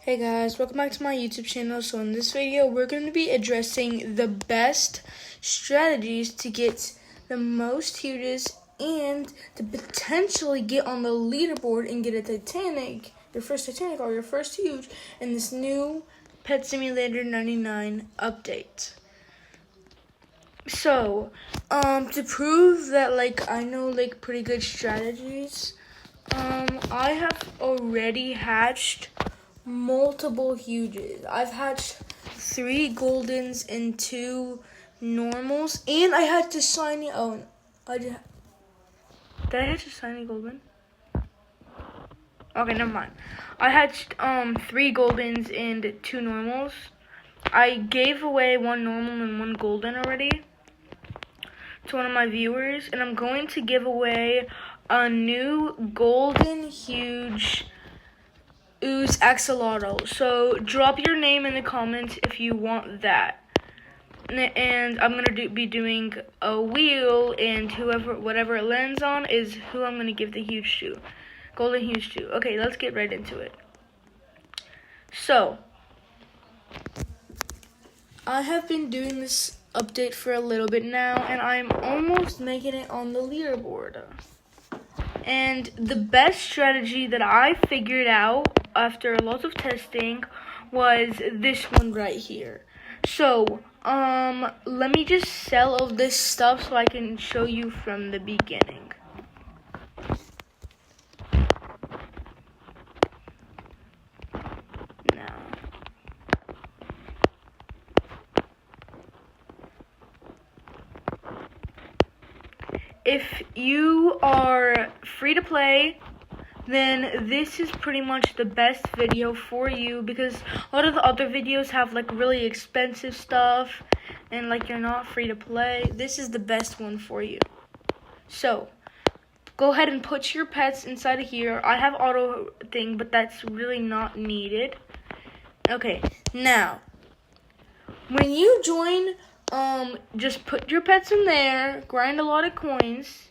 Hey guys, welcome back to my YouTube channel. So in this video, we're going to be addressing the best strategies to get the most huges and to potentially get on the leaderboard and get a Titanic, your first Titanic or your first huge in this new Pet Simulator 99 update. So, to prove that I know pretty good strategies, I have already hatched multiple huges. I've hatched 3 goldens and 2 normals, and I had to shiny. Did I hatch a shiny golden? Okay, never mind. I hatched 3 goldens and 2 normals. I gave away 1 normal and 1 golden already to one of my viewers, and I'm going to give away a new golden huge ooze axolotl. So drop your name in the comments if you want that. And I'm gonna be doing a wheel, and whatever it lands on is who I'm gonna give the huge to, golden huge to. Okay, let's get right into it. So I have been doing this update for a little bit now, and I'm almost making it on the leaderboard. And the best strategy that I figured out after a lot of testing was this one right here. So, let me just sell all this stuff so I can show you from the beginning. Now, if you are free to play, then this is pretty much the best video for you, because a lot of the other videos have really expensive stuff and you're not free to play. This is the best one for you. So go ahead and put your pets inside of here. I have auto thing, but that's really not needed. Okay, now when you join, just put your pets in there, grind a lot of coins,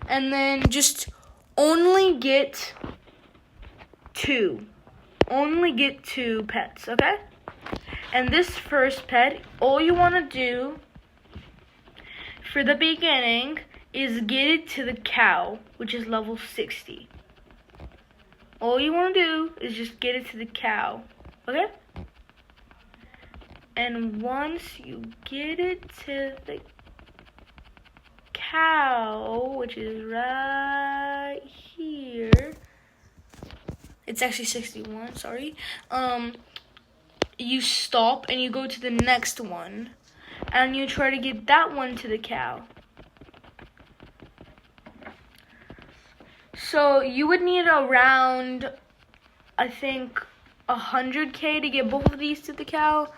and then just only get 2. Only get 2 pets, okay? And this first pet, all you want to do for the beginning is get it to the cow, which is level 60. All you want to do is just get it to the cow, okay? And once you get it to the cow, which is right here, it's actually 61, sorry. You stop and you go to the next one, and you try to get that one to the cow. So you would need around, I think, 100k to get both of these to the cow.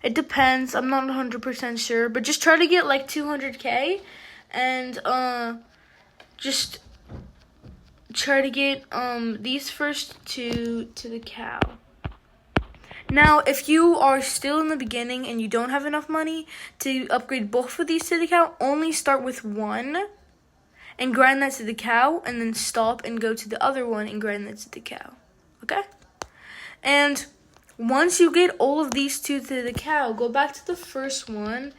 It depends, I'm not 100% sure, but just try to get 200k, and just try to get these first 2 to the cow. Now, if you are still in the beginning and you don't have enough money to upgrade both of these to the cow, only start with 1 and grind that to the cow, and then stop and go to the other one and grind that to the cow. Okay? And once you get all of these 2 to the cow, go back to the first one,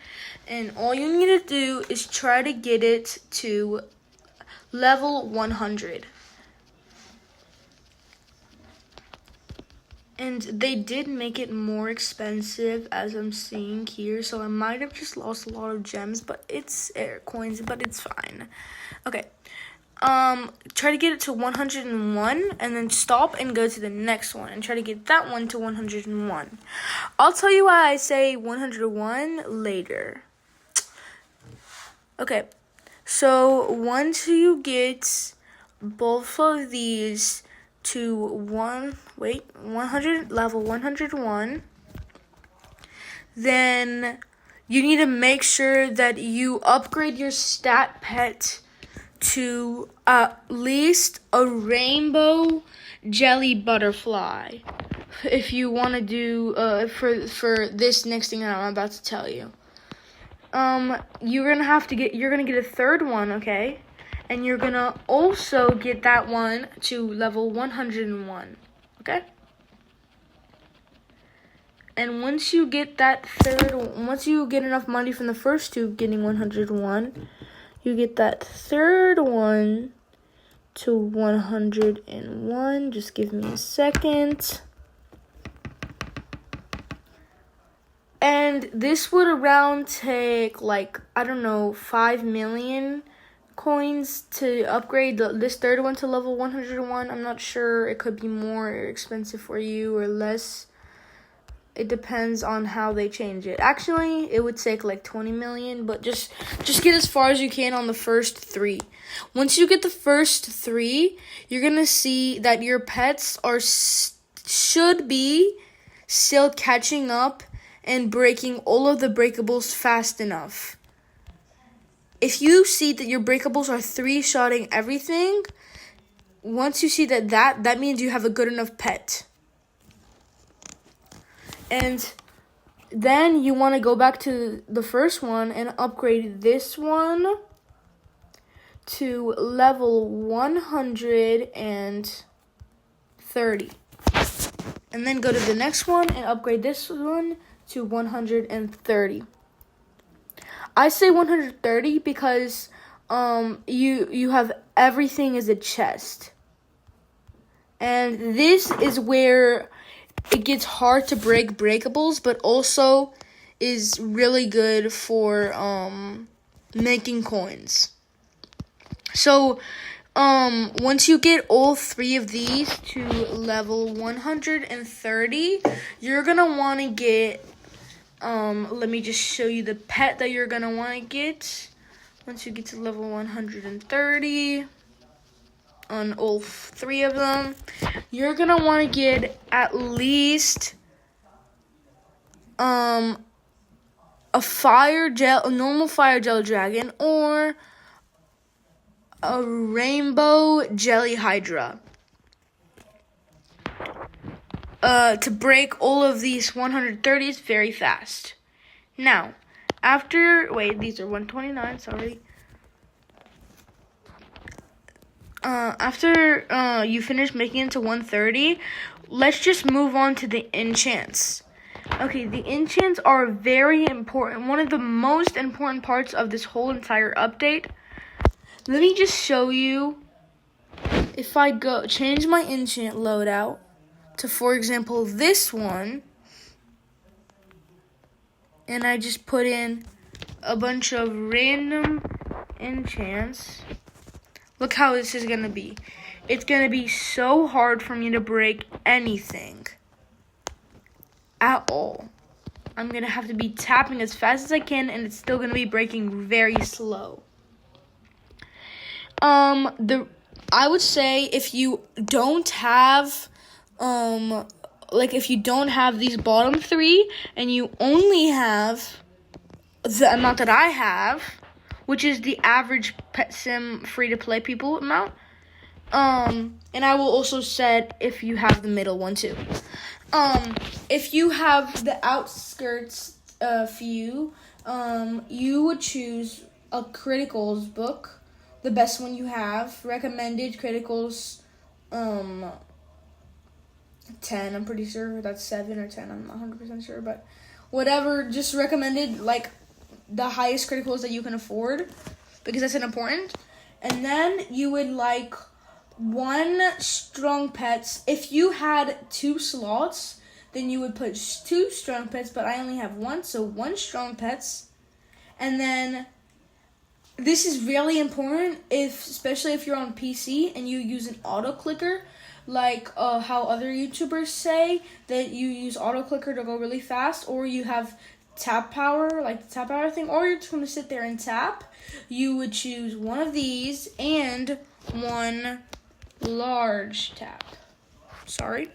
and all you need to do is try to get it to level 100. And they did make it more expensive, as I'm seeing here, so I might have just lost a lot of gems, but it's air coins, but it's fine. Okay. Try to get it to 101, and then stop and go to the next one, and try to get that one to 101. I'll tell you why I say 101 later. Okay, so once you get both of these to 100, level 101, then you need to make sure that you upgrade your stat pet to at least a rainbow jelly butterfly if you want to do for this next thing that I'm about to tell you. You're gonna get a third one, okay? And you're gonna also get that one to level 101, okay? And once you get once you get enough money from the first two getting 101, you get that third one to 101. Just give me a second. And this would around take, like, I don't know, 5 million coins to upgrade this third one to level 101. I'm not sure. It could be more expensive for you or less. It depends on how they change it. Actually, it would take like 20 million, but just get as far as you can on the first 3. Once you get the first 3, you're going to see that your pets should be still catching up and breaking all of the breakables fast enough. If you see that your breakables are 3-shotting everything, once you see that means you have a good enough pet. And then you want to go back to the first one and upgrade this one to level 130. And then go to the next one and upgrade this one to 130. I say 130 because you have everything as a chest. And this is where it gets hard to break breakables, but also is really good for making coins. So once you get all 3 of these to level 130, you're gonna want to get let me just show you the pet that you're gonna want to get. Once you get to level 130 on all 3 of them, you're gonna want to get at least a normal fire gel dragon or a rainbow jelly hydra to break all of these 130s very fast. Now, these are 129, sorry. After you finish making it to 130, let's just move on to the enchants. Okay, the enchants are very important, one of the most important parts of this whole entire update. Let me just show you. If I change my enchant loadout to, for example, this one, and I just put in a bunch of random enchants, look how this is going to be. It's going to be so hard for me to break anything at all. I'm going to have to be tapping as fast as I can, and it's still going to be breaking very slow. I would say if you don't have if you don't have these bottom 3 and you only have the amount that I have, which is the average Pet Sim free-to-play people amount, and I will also set if you have the middle one too. If you have the outskirts few, you would choose a criticals book, the best one you have. Recommended criticals 10, I'm pretty sure. That's 7 or 10, I'm not 100% sure, but whatever, just recommended, like, the highest criticals that you can afford, because that's important. And then you would like 1 strong pets. If you had 2 slots, then you would put 2 strong pets, but I only have 1, so 1 strong pets. And then this is really important, especially if you're on PC and you use an auto clicker, like how other YouTubers say that you use auto clicker to go really fast, or you have tap power, like the tap power thing, or you're just going to sit there and tap. You would choose one of these and 1 large tap. Sorry.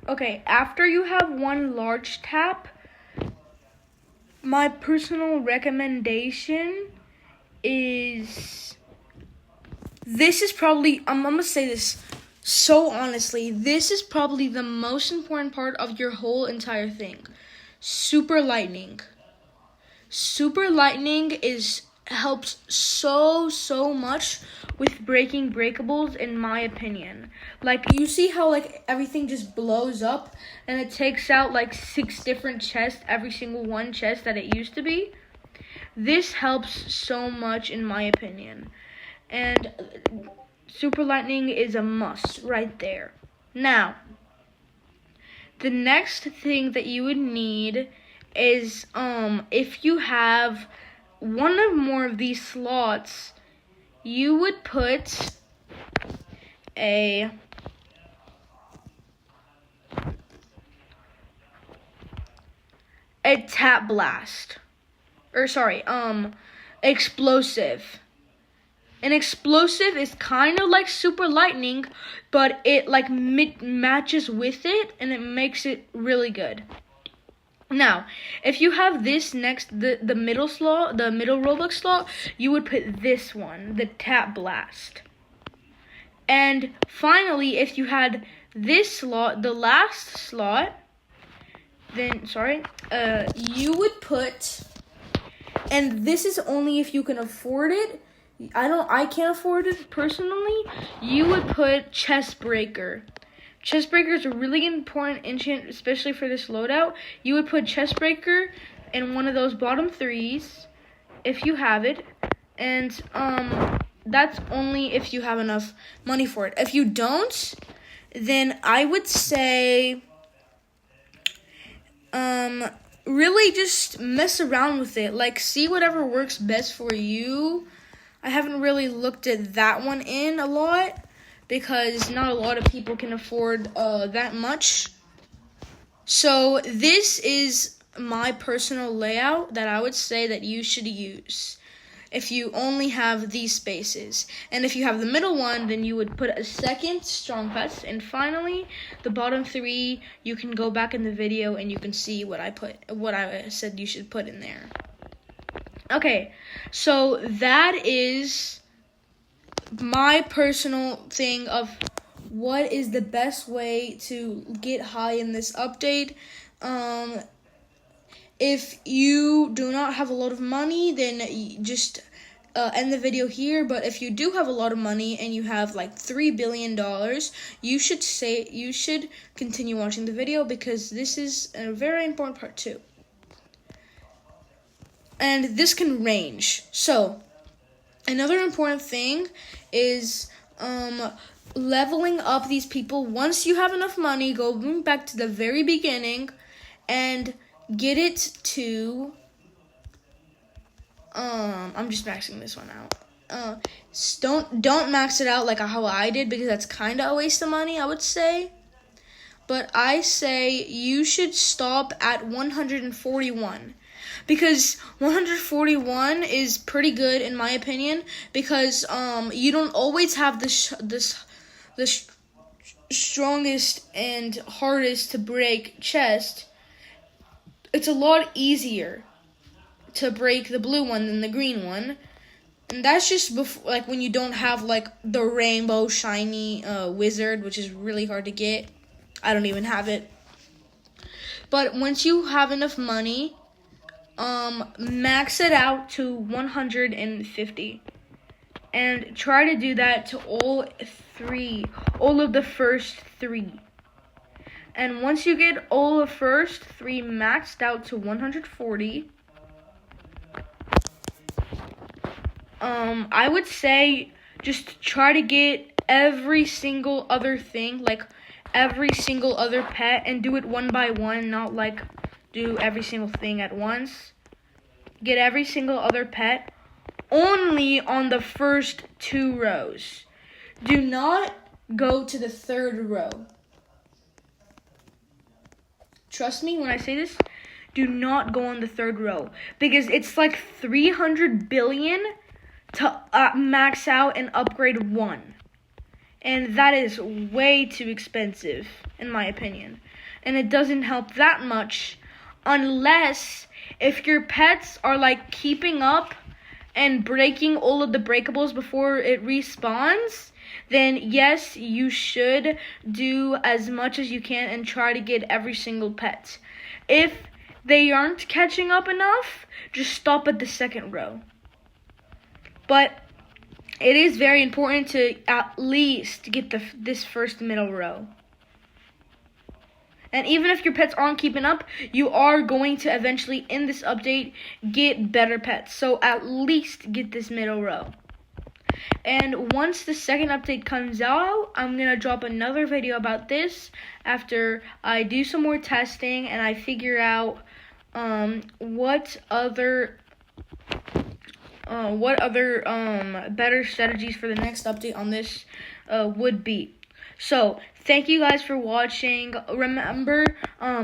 Okay, after you have 1 large tap, my personal recommendation is this is probably, I'm going to say this so honestly, this is probably the most important part of your whole entire thing. Super lightning. Super lightning helps so much with breaking breakables, in my opinion. Like, you see how like everything just blows up and it takes out like 6 different chests, every single one chest that it used to be? This helps so much, in my opinion. And super lightning is a must right there. Now, the next thing that you would need is if you have one or more of these slots, you would put a tap blast. Explosive. An explosive is kind of like super lightning, but it like matches with it and it makes it really good. Now, if you have this next, the middle slot, the middle Roblox slot, you would put this one, the tap blast. And finally, if you had this slot, the last slot, then, you would put, and this is only if you can afford it. I can't afford it personally. You would put chest breaker. Chest breaker is a really important enchant, especially for this loadout. You would put chest breaker in one of those bottom 3s if you have it, and that's only if you have enough money for it. If you don't, then I would say really just mess around with it. Like, see whatever works best for you. I haven't really looked at that one in a lot because not a lot of people can afford that much. So this is my personal layout that I would say that you should use if you only have these spaces. And if you have the middle one, then you would put a second strong pets. And finally, the bottom 3, you can go back in the video and you can see what I said you should put in there. Okay, so that is my personal thing of what is the best way to get high in this update. If you do not have a lot of money, then just end the video here. But if you do have a lot of money and you have like $3 billion, you should continue watching the video because this is a very important part too. And this can range. So, another important thing is leveling up these people. Once you have enough money, go back to the very beginning and get it to I'm just maxing this one out. Don't max it out like how I did because that's kind of a waste of money, I would say. But I say you should stop at 141. Because 141 is pretty good in my opinion because you don't always have the strongest and hardest to break chest. It's a lot easier to break the blue one than the green one. And that's just like when you don't have like the rainbow shiny wizard, which is really hard to get. I don't even have it. But once you have enough money, max it out to 150 and try to do that to all of the first 3. And once you get all the first 3 maxed out to 140, I would say just try to get every single other thing, like every single other pet, and do it one by one, not like do every single thing at once. Get every single other pet only on the first 2 rows. Do not go to the 3rd row. Trust me when I say this, do not go on the 3rd row because it's like 300 billion to max out and upgrade 1. And that is way too expensive in my opinion. And it doesn't help that much unless if your pets are like keeping up and breaking all of the breakables before it respawns, then yes, you should do as much as you can and try to get every single pet. If they aren't catching up enough, just stop at the second row. But it is very important to at least get this first middle row. And even if your pets aren't keeping up, you are going to eventually, in this update, get better pets. So at least get this middle row. And once the second update comes out, I'm going to drop another video about this after I do some more testing and I figure out what other better strategies for the next update on this would be. So, thank you guys for watching. Remember,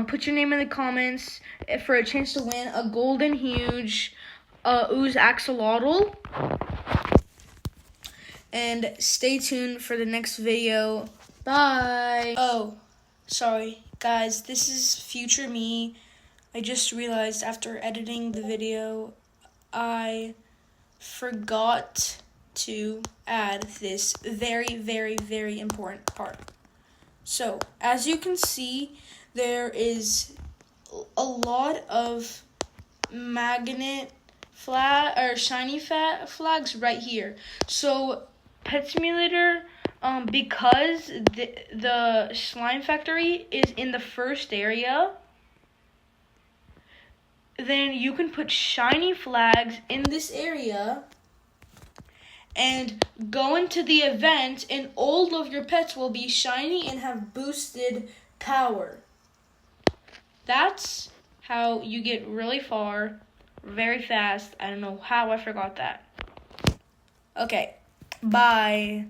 put your name in the comments for a chance to win a golden huge ooze axolotl. And stay tuned for the next video. Bye. Oh, sorry, guys. This is future me. I just realized after editing the video, I forgot to add this very, very, very important part. So, as you can see, there is a lot of magnet flag or shiny flags right here. So, Pet Simulator, because the slime factory is in the first area, then you can put shiny flags in this area and go into the event, and all of your pets will be shiny and have boosted power. That's how you get really far very fast. I don't know how I forgot that. Okay, bye.